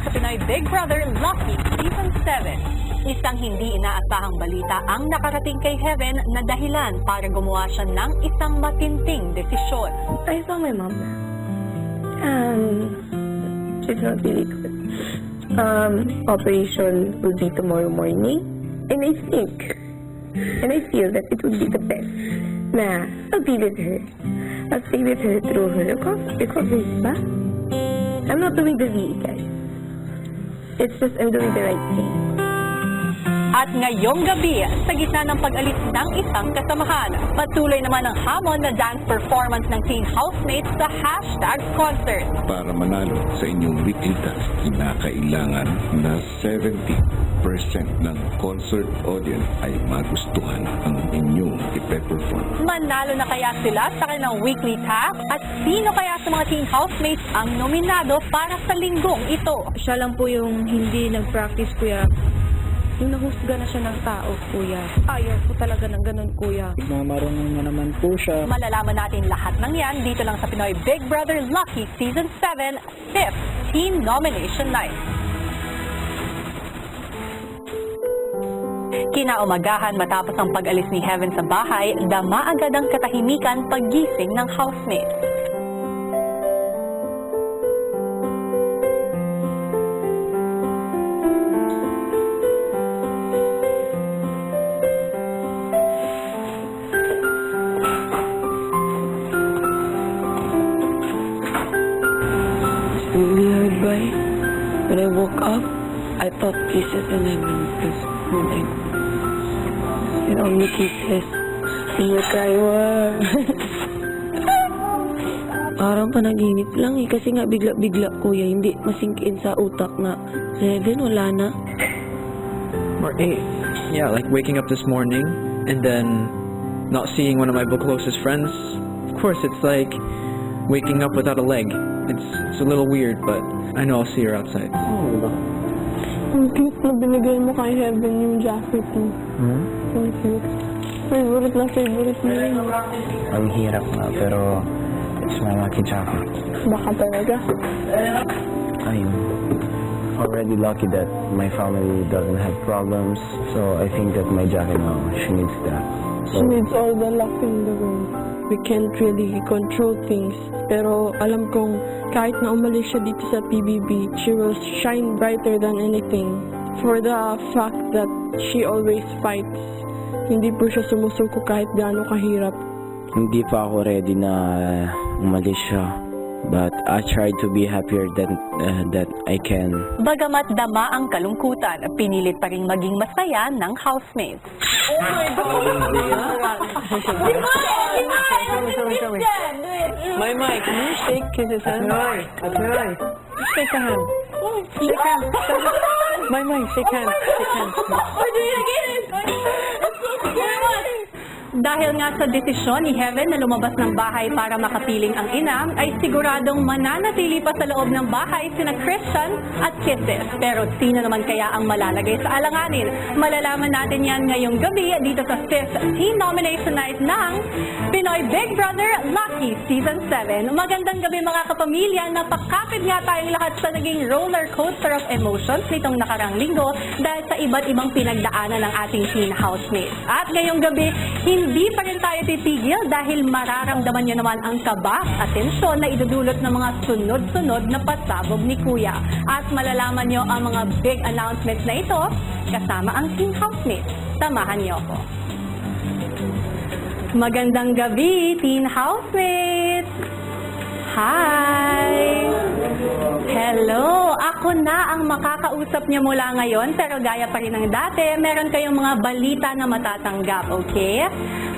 sa Pinoy Big Brother Lucky Season 7. Isang hindi inaasahang balita ang nakarating kay Heaven na dahilan para gumawa siya ng isang matinting desisyon. I saw my mom. She's not really good. Operation will be tomorrow morning. And I feel that it would be the best na I'll be with her. I'll stay with her through her recovery, ba? I'm not doing the VE, guys. It's just I'm doing the right thing. At ngayong gabi, sa gitna ng pag-alis ng isang kasamahan, patuloy naman ang hamon na dance performance ng teen housemates sa #concert. Para manalo sa inyong weekly task, kinakailangan na 70% ng concert audience ay magustuhan ang inyong ipe-perform. Manalo na kaya sila sa kanilang weekly task? At sino kaya sa mga teen housemates ang nominado para sa linggong ito? Siya lang po yung hindi nag-practice, kuya. Yung nahusga na siya ng tao, kuya. Ayaw po talaga ng ganun, kuya. Marunong na naman po siya. Malalaman natin lahat ng yan dito lang sa Pinoy Big Brother Lucky Season 7, 5th Teen Nomination Night. Kinaumagahan matapos ang pag-alis ni Heaven sa bahay, dama agad ang katahimikan paggising ng housemates. Really hard by. When I woke up, I thought kisses and heaven because and only kisses. Iya kayo. Parang panaginip lang eh, kasi nga bigla-bigla, kuya, hindi masingkin sa utak na heaven, wala na. Or yeah, like waking up this morning and then not seeing one of my closest friends. Of course, it's like waking up without a leg. It's a little weird, but I know I'll see her outside. Ang cute na binigay mo kay Heaven yung jacket mo. Ang cute. Favorite mo yun. Ang hirap nga, pero it's my lucky jacket. Baka talaga. I'm already lucky that my family doesn't have problems, so I think that my jacket now, she needs that. She needs all the luck in the world. We can't really control things, pero alam kong kahit na umalis siya dito sa PBB, she will shine brighter than anything for the fact that she always fights. Hindi po siya sumusuko kahit gaano kahirap. Hindi pa ako ready na umalis siya, but I try to be happier than that I can. Bagamat dama ang kalungkutan, pinilit pa rin maging masaya ng housemates. Oh my God! My mic, can you shake kisses hand? Shake a hand. Shake hand. My mic, shake hand. Shake hand. We're doing it again! Dahil nga sa desisyon ni Heaven na lumabas ng bahay para makapiling ang ina, ay siguradong mananatili pa sa loob ng bahay sina Christian at Kisses. Pero sino naman kaya ang malalagay sa alanganin? Malalaman natin yan ngayong gabi dito sa 5th Teen Nomination Night ng Pinoy Big Brother Lucky Season 7. Magandang gabi mga kapamilya, napakapit nga tayong lahat sa naging roller coaster of emotions nitong nakarang linggo dahil sa iba't ibang pinagdaanan ng ating teen housemates. At ngayong gabi, hindi pa rin tayo titigil dahil mararamdaman nyo naman ang kaba at tensyon na idudulot ng mga sunod-sunod na pasabog ni Kuya. At malalaman nyo ang mga big announcements na ito kasama ang teen housemates. Samahan nyo ako. Magandang gabi, teen housemates! Hi! Hello! Ako na ang makakausap niyo mula ngayon, pero gaya pa rin ng dati, meron kayong mga balita na matatanggap, okay?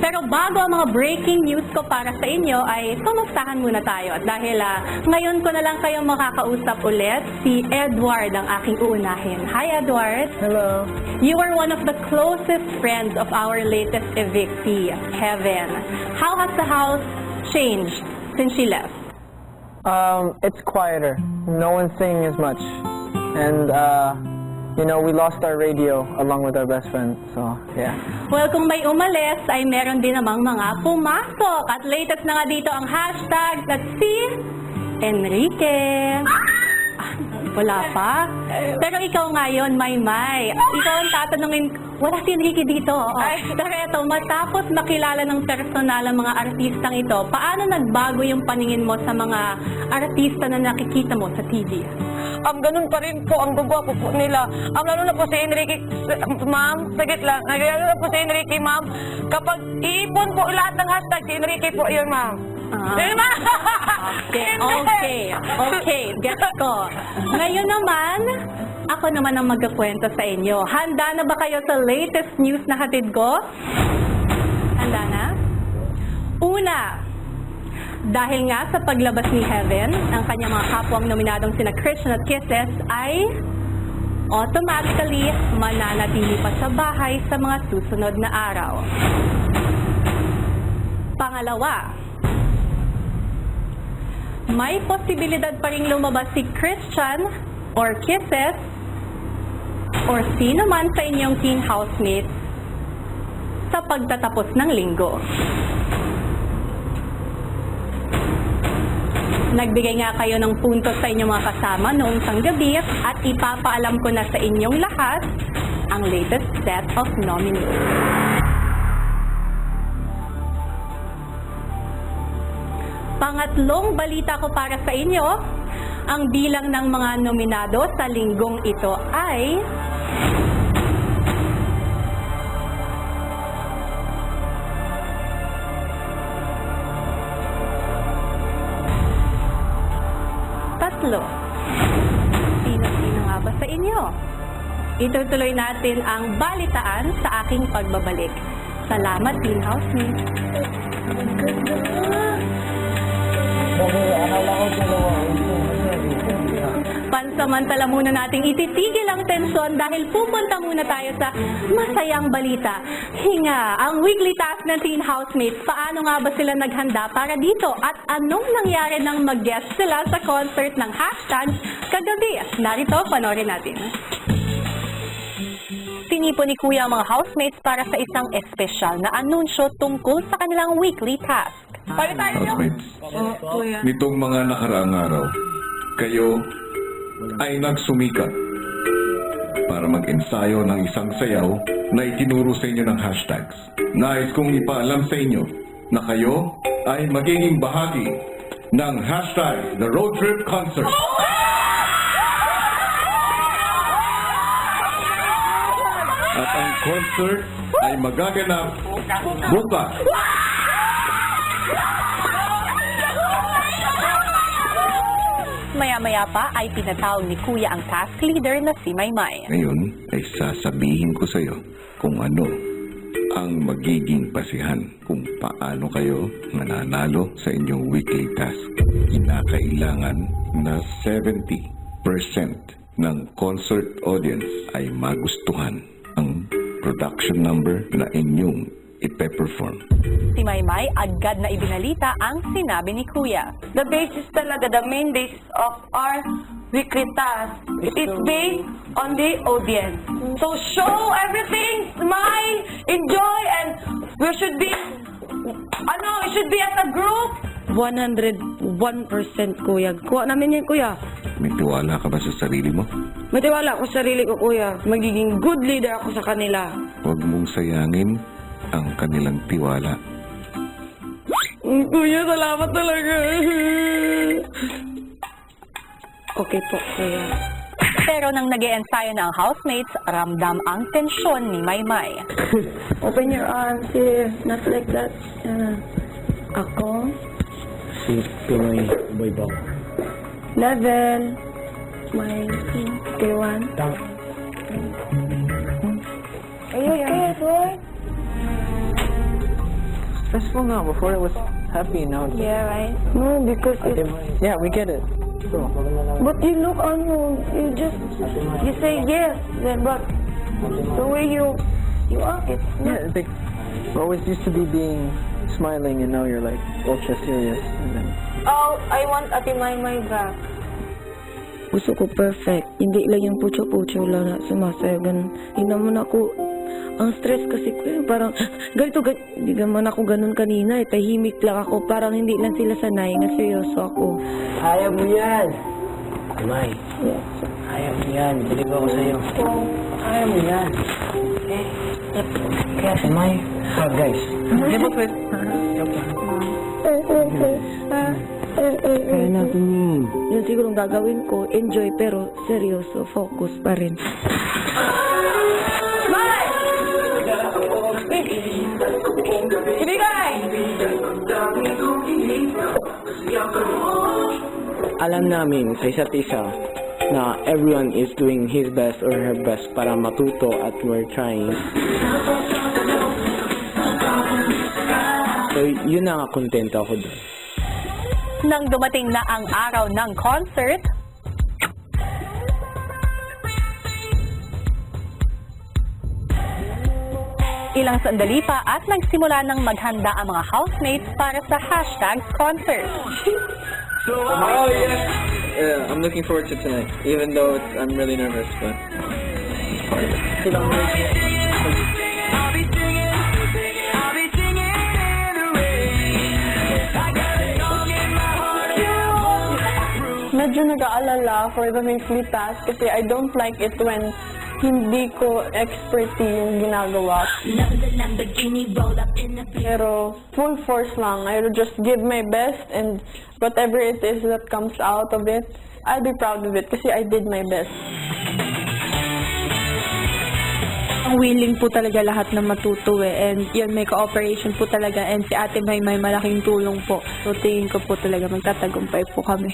Pero bago ang mga breaking news ko para sa inyo, ay kumustahan muna tayo. At dahil ngayon ko na lang kayong makakausap ulit, si Edward ang aking uunahin. Hi, Edward! Hello. You are one of the closest friends of our latest evictee, Heaven. How has the house changed since she left? It's quieter. No one's singing as much. And, you know, we lost our radio along with our best friend. So, yeah. Well, kung may umalis, ay meron din namang mga pumasok. At latest na nga dito ang hashtag at si Enrique. Wala pa? Pero ikaw ngayon, Maymay, ikaw ang tatanungin, wala si Enrique dito. Oh. Pero eto, matapos makilala ng personal ang mga artistang ito, paano nagbago yung paningin mo sa mga artista na nakikita mo sa TV? Ganun pa rin po ang gugwapo po nila. Lalo na po si Enrique, ma'am, sagit lang. Lalo na po si Enrique, ma'am. Kapag iipon po lahat ng hashtag, si Enrique po yun, ma'am. Yun, ma'am. Okay, gets ko. Ngayon naman, ako naman ang magkakwento sa inyo. Handa na ba kayo sa latest news na hatid ko? Handa na? Una, dahil nga sa paglabas ni Heaven, ang kanyang mga kapwang nominadong sina Christian at Kisses ay automatically mananatili pa sa bahay sa mga susunod na araw. Pangalawa, may posibilidad pa ring lumabas si Christian or Kisses or sino man sa inyong teen housemates sa pagtatapos ng linggo. Nagbigay nga kayo ng puntos sa inyong mga kasama noong isang gabi at ipapaalam ko na sa inyong lahat ang latest set of nominees. Pangatlong balita ko para sa inyo, ang bilang ng mga nominado sa linggong ito ay tatlo. Sino-sino nga ba sa inyo? Itutuloy natin ang balitaan sa aking pagbabalik. Salamat, Teen Housemates. Pansamantala muna nating ititigil ang tensyon dahil pupunta muna tayo sa masayang balita. Hinga, ang weekly task ng Teen Housemates. Paano nga ba sila naghanda para dito? At anong nangyari nang mag-guest sila sa concert ng hashtag kagabi? Narito, panoorin natin. Tinipon ni Kuya ang mga housemates para sa isang espesyal na anunsyo tungkol sa kanilang weekly task. Housemates, nitong mga nakaraang araw, kayo ay nagsumikap para mag-ensayo ng isang sayaw na itinuro sa inyo ng hashtags. Nais kong ipaalam sa inyo na kayo ay magiging bahagi ng hashtag The Road Trip Concert. At ang concert ay magaganap bukas. Maya-maya pa ay pinatawag ni Kuya ang task leader na si Maymay. Ngayon ay sasabihin ko sa iyo kung ano ang magiging pasihan kung paano kayo mananalo sa inyong weekly task. Kinakailangan na 70% ng concert audience ay magustuhan ang production number na inyong ipe-perform. Si Maymay agad na ibinalita ang sinabi ni Kuya. The basis talaga, the main basis of our weekly task, it's based on the audience. So show everything, smile, enjoy, and we should be, it should be as a group. 101% kuya. Kuha namin yan kuya. May tiwala ka ba sa sarili mo? May tiwala ako sa sarili ko kuya. Magiging good leader ako sa kanila. Huwag mong sayangin ang kanilang tiwala. Kuya, salamat talaga. Okay po, kuya. Pero nang nag-e-ensayo na ang housemates, ramdam ang tensyon ni Maymay. Open your arms here. Not like that. Ako. Si Pinoy Boy Bong. Level. My team. Okay, 1. Are you okay, boy? Stressful now. Before it was happy. Now it's... Yeah, right? No, because it's... Yeah, we get it. So, But you look on you say yes, then but the way you are, it's not. yeah, it's like, we're always used to be being smiling, and now you're like ultra serious. And then, Oh, I want Ate Maymay back. Gusto ko perfect. Hindi lang yung pucho-pucho lang na sumasayo. Ganun. Hindi naman ako, ang stress kasi ko parang, hindi naman ako ganun kanina. Tahimik lang ako. Parang hindi lang sila sanay na seryoso ako. Kaya mo yan! Timay, kaya mo yan. Believe ako sa'yo. Kaya mo yan. Okay? Kaya Timay, guys. Give up it. Kaya natin yun. Yun siguro ang gagawin ko, enjoy pero seryoso, focus pa rin. Alam namin sa isa't isa na everyone is doing his best or her best para matuto at we're trying. So, yun na nga, kontento ako doon. Nang dumating na ang araw ng concert, ilang sandali pa at nagsimula ng maghanda ang mga housemates para sa #concert. Oh, yes. Yeah, I'm looking forward to tonight, even though I'm really nervous, but it's part of it. Medyo nag-aalala for the weekly task kasi I don't like it when hindi ko expertise yung ginagawa. Pero full force lang. I will just give my best and whatever it is that comes out of it, I'll be proud of it kasi I did my best. Willing po talaga lahat na matuto and yun, may cooperation po talaga and si Ate may malaking tulong po. So tingin ko po talaga magtatagumpay po kami.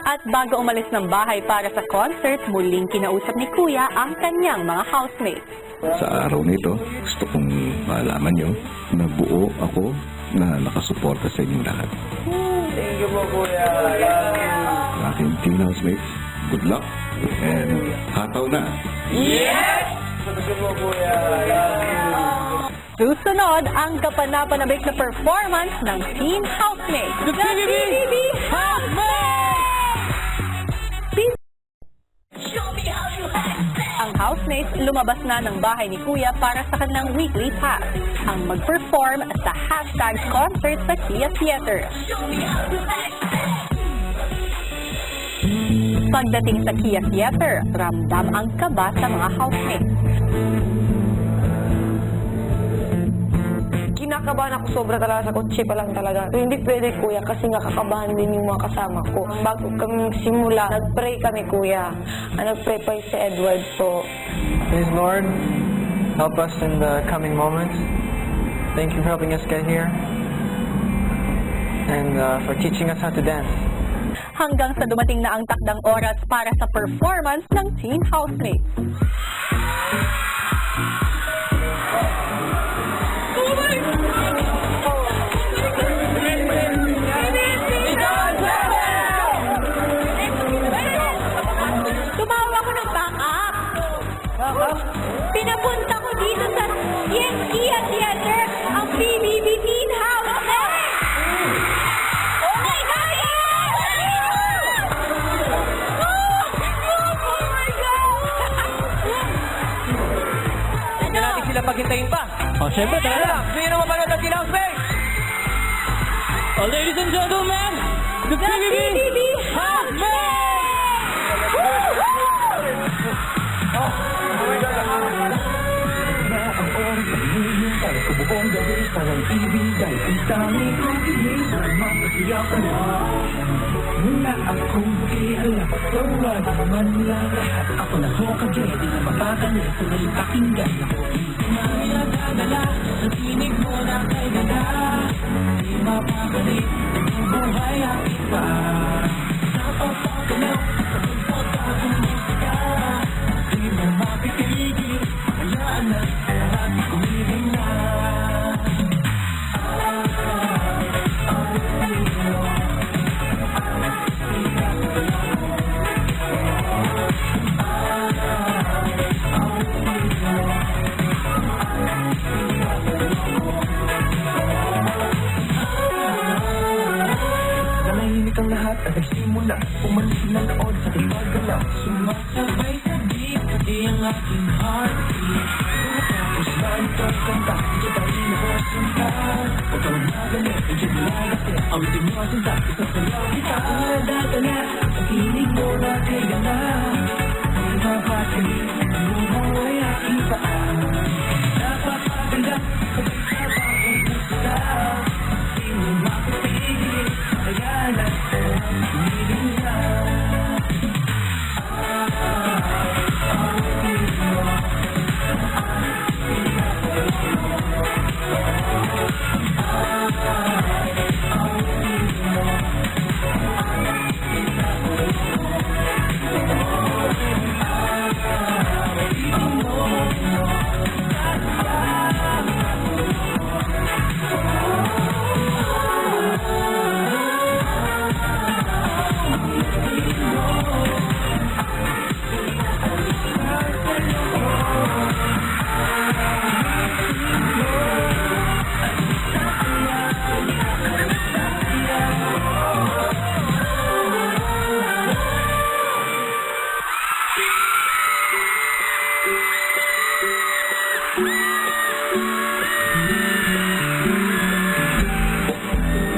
At bago umalis ng bahay para sa concert, muling kinausap ni Kuya ang kanyang mga housemates. Sa araw nito, gusto kong malaman nyo na buo ako na nakasuporta sa inyong lahat. Thank you po, Kuya. Sa aking team housemates, good luck and hataw na! Thank you po, Kuya. Susunod ang kapanapanabik na performance ng Teen Housemates. The PBB Housemates! Ang housemates lumabas na ng bahay ni Kuya para sa kanilang weekly task, ang mag-perform sa #concert sa Kia Theater. Pagdating sa Kia Theater, ramdam ang kaba sa mga housemates. Kinakabahan ako sobra talaga sa kotse pa lang talaga. Pero hindi pwede, Kuya, kasi nakakabahan din yung mga kasama ko. Bago kami simula, nag-pray kami, Kuya. Nag-pray pa si Edward po. Please, Lord, help us in the coming moments. Thank you for helping us get here and for teaching us how to dance. Hanggang sa dumating na ang takdang oras para sa performance ng Teen Housemates. Tumawa ako ng backup. Pinapunta ko dito sa Kia Theater ang PBB Teen Housemates. Oh my God! Oh my God! Hindi natin sila paghintayin pa. Oh, syempre, Tara lang, sino naman panood ng Teen Housemates? Oh, ladies and gentlemen, the PBB Housemates! Nanahimik ang lahat at nagsimula umalis na noon sa ipagalaw. Sumasabay sa beat, pati ang aking heartbeat. Tapos na ito kanta, ito tayo na sinta. Huwag kang magalit, medyo nilagate. Ang itin mo sinta, isasayaw kita. Ang nadadala, Tinig mo na kay gana Mabati mo ay aking paan Napakaganda Pagkakita bagong pusta Di mo mapapigil Kaya nato Tumigil na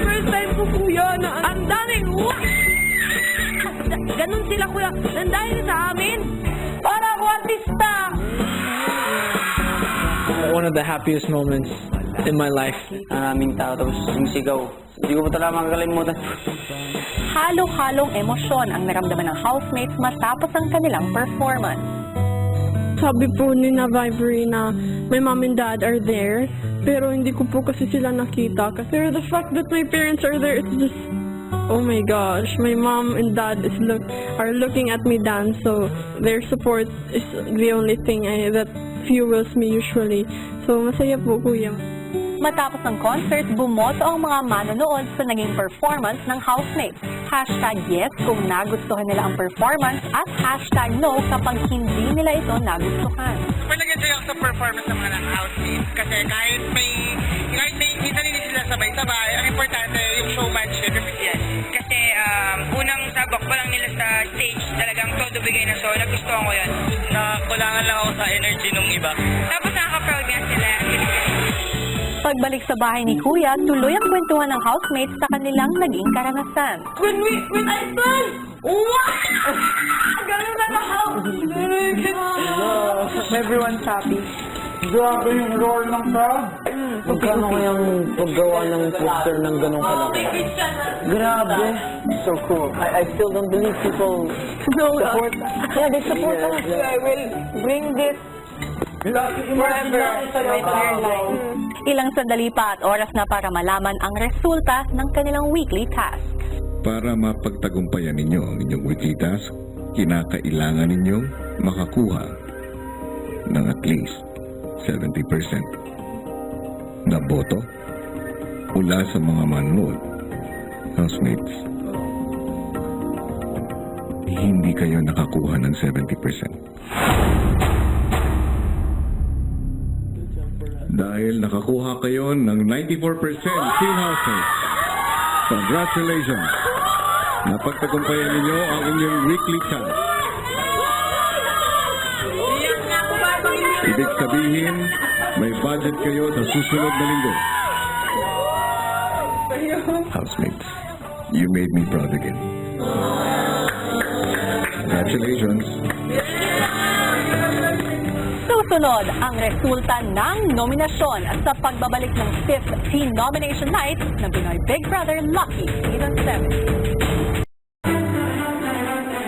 First time ko, kuya, na ang daming ganun sila, kuya. Ang dahil sa amin. Para ako artista. One of the happiest moments in my life. Maraming tao tapos sumisigaw. Hindi ko pa talaga makakalimutan. Halo-halong emosyon ang naramdaman ng housemates matapos ang kanilang performance. Sabi po ni na Vibery na my mom and dad are there, pero hindi ko po kasi sila nakita. Pero the fact that my parents are there, it's just, oh my gosh, my mom and dad are looking at me dance, so their support is the only thing that fuels me usually. So masaya po, kuya. Matapos ng concert, bumoto ang mga manonood sa naging performance ng housemates. #yes kung nagustuhan nila ang performance at #no kapag hindi nila ito nagustuhan. Super nag-enjoy ako sa performance ng mga housemates kasi kahit minsan hindi sila sabay-sabay, ang importante yung showmanship. Yes. Kasi unang sabak pa lang nila sa stage, talagang todo bigay na show. Nagustuhan ko yan. Nakulangan lang ako sa energy nung iba. Tapos nakaka-proud nga sila. Pagbalik sa bahay ni Kuya, tuloy ang kwentuhan ng housemates sa kanilang naging karanasan. When I sang, wow! Ganun na house. Everyone's happy. Grabe yung roar ng crowd. Magkano kayang paggawa ng poster ng ganong kalaki? Grabe. So cool. I still don't believe people support us. Yeah, they support us. I will bring this forever to my entire life. Ilang sandali pa at oras na para malaman ang resulta ng kanilang weekly task. Para mapagtagumpayan ninyo ang inyong weekly task, kinakailangan ninyong makakuha ng at least 70% na boto mula sa mga manonood, housemates. Hindi kayo nakakuha ng 70%. Dahil nakakuha kayo ng 94% team housemates. Congratulations! Napagtagumpayan ninyo ang inyong weekly task. Ibig sabihin, may budget kayo sa susunod na linggo. Housemates, you made me proud again. Congratulations! Susunod ang resulta ng nominasyon sa pagbabalik ng 5th Teen Nomination Night ng Pinoy Big Brother Lucky Season 7.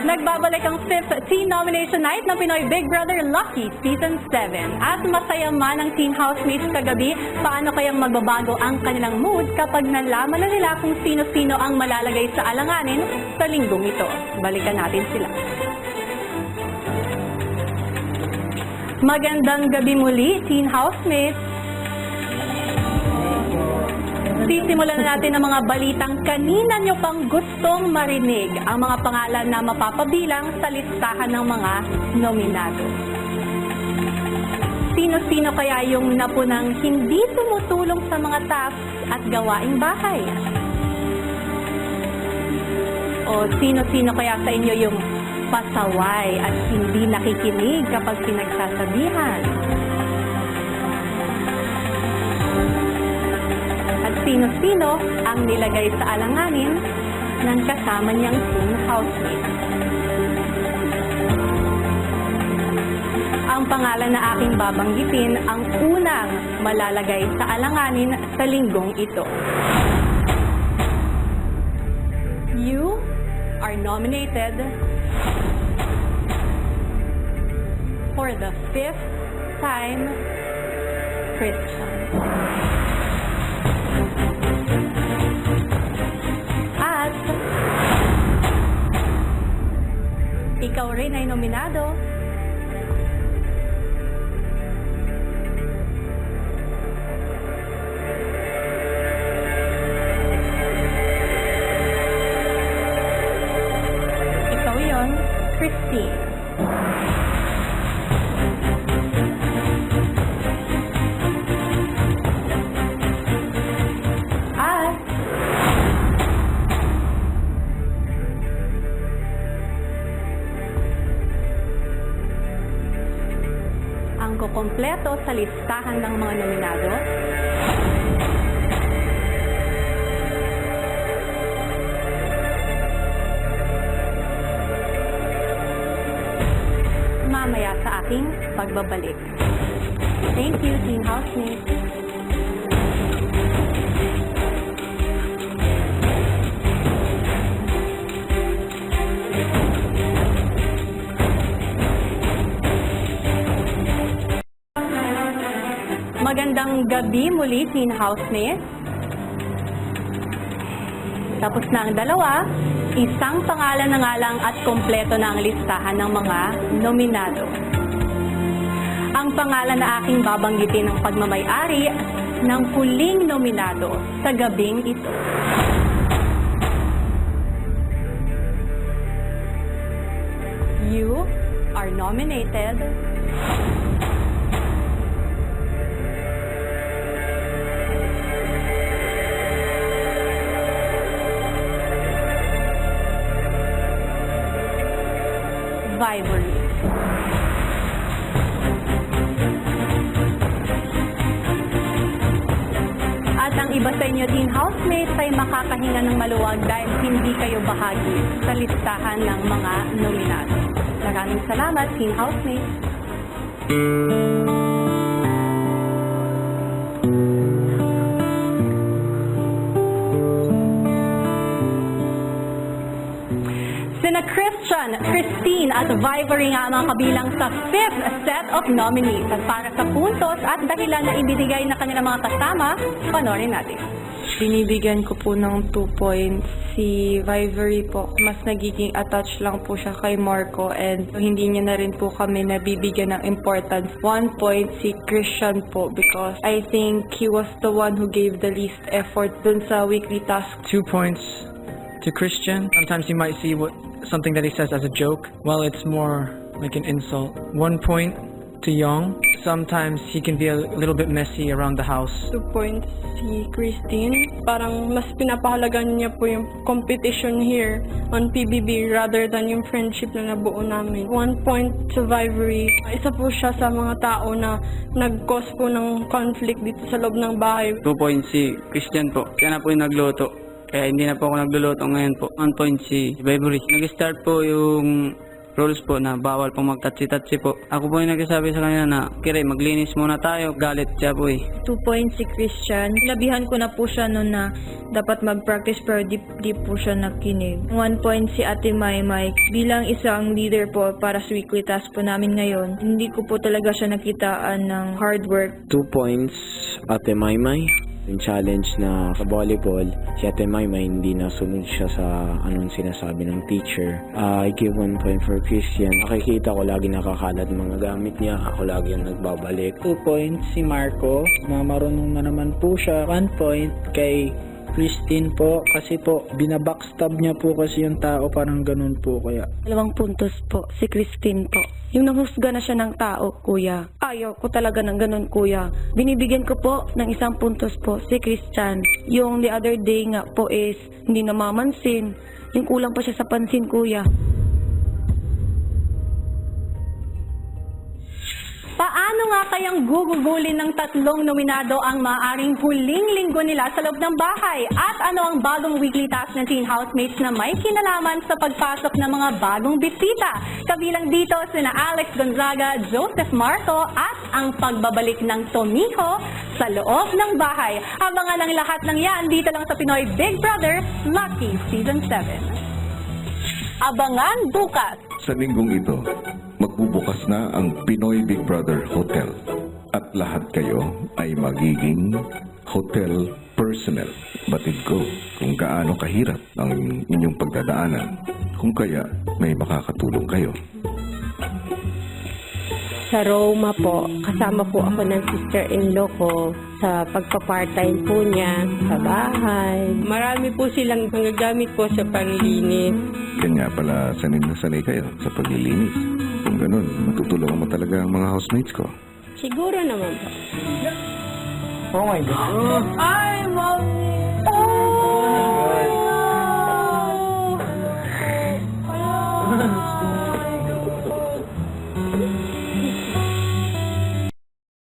Nagbabalik ang 5th Teen Nomination Night ng Pinoy Big Brother Lucky Season 7. At masaya man ang teen housemates kagabi, paano kayang magbabago ang kanilang mood kapag nalaman na nila kung sino-sino ang malalagay sa alanganin sa linggong ito. Balikan natin sila. Magandang gabi muli, teen housemates. Sisimulan na natin ang mga balitang kanina nyo pang gustong marinig, ang mga pangalan na mapapabilang sa listahan ng mga nominado. Sino-sino kaya yung napunang hindi tumutulong sa mga tasks at gawaing bahay? O sino-sino kaya sa inyo yung pasaway at hindi nakikinig kapag pinagsasabihan? At sino-sino ang nilagay sa alanganin ng kasama niyang teen housemate. Ang pangalan na aking babanggitin ang unang malalagay sa alanganin sa linggong ito. You are nominated for the 5th time, Christian. At ikaw rin ay nominado Christine. At ang kukumpleto sa listahan ng mga nominado mamaya sa aking pagbabalik. Thank you, teen housemate. Magandang gabi muli, teen housemate. Tapos na ang dalawa. Isang pangalan na nga lang at kompleto na ang listahan ng mga nominado. Ang pangalan na aking babanggitin ng pagmamay-ari ng huling nominado sa gabing ito. You are nominated Vivory. At ang iba sa inyo teen housemates ay makakahinga ng maluwag dahil hindi kayo bahagi sa listahan ng mga nominado. Maraming salamat, teen housemates. Sina Christian, Christine at Vivory nga ang mga kabilang sa 5th set of nominees. At para sa puntos at dahilan na ibinigay na kanilang mga kasama, panoorin natin. Binibigyan ko po ng 2 points si Vivory po. Mas nagiging attached lang po siya kay Marco and hindi niya na rin po kami nabibigyan ng importance. 1 point si Christian po because I think he was the one who gave the least effort dun sa weekly task. 2 points to Christian. Sometimes you might see something that he says as a joke. Well, it's more like an insult. 1 point to Young. Sometimes he can be a little bit messy around the house. 2 points si Christine. Parang mas pinapahalagan niya po yung competition here on PBB rather than yung friendship na nabuo namin. 1 point to Vivory. Isa po siya sa mga tao na nag-cause po ng conflict dito sa loob ng bahay. 2 points si Christian po. Siya na po yung nagluto. Kaya hindi na po ako nagluluto ngayon po. 1 point si Vivory. Nag-start po yung rules po na bawal pong magtatsi-tatsi po. Ako po yung nagsasabi sa kanila na, Kire, maglinis muna tayo. Galit siya po eh. 2 points si Christian. Sinabihan ko na po siya noon na dapat mag-practice pero di po siya nakinig. 1 point si Ate Maymay. Bilang isang leader po para sa weekly task po namin ngayon, hindi ko po talaga siya nakitaan ng hard work. 2 points, Ate Maymay. Yung challenge na sa volleyball, si Ate Maymay hindi nasunod siya sa anong sinasabi ng teacher. I give 1 point for Christian. Nakikita ko lagi nakakalat mga gamit niya. Ako lagi yung nagbabalik. 2 points si Marco. Marunong na naman po siya. 1 point kay Christine po kasi po binabackstab niya po kasi yung tao, parang ganun po kaya. 2 puntos po si Christine po. Yung nanghusga na siya ng tao, kuya. Ayaw ko talaga ng ganun, kuya. Binibigyan ko po ng 1 puntos po si Christian. Yung the other day nga po is hindi namamansin. Yung kulang pa siya sa pansin, kuya. Paano nga kayang gugugulin ng tatlong nominado ang maaaring huling linggo nila sa loob ng bahay? At ano ang bagong weekly task ng teen housemates na may kinalaman sa pagpasok ng mga bagong bisita? Kabilang dito sina Alex Gonzaga, Joseph Marco at ang pagbabalik ng Tomiho sa loob ng bahay. Abangan ang lahat ng yan dito lang sa Pinoy Big Brother Lucky Season 7. Abangan bukas! Sa linggong ito, magbubukas na ang Pinoy Big Brother Hotel at lahat kayo ay magiging hotel personnel. Batid ko kung gaano kahirap ang inyong pagdadaanan, kung kaya may makakatulong kayo. Sa Roma po, kasama po ako ng sister-in-law ko sa pagpa-part-time po niya sa bahay. Marami po silang magagamit po sa panlinis. Kanya pala sanay na sanay kayo sa paglilinis. Kung ganun, matutulungan mo talaga ang mga housemates ko. Siguro naman po. Oh my God. Ay, Mommy!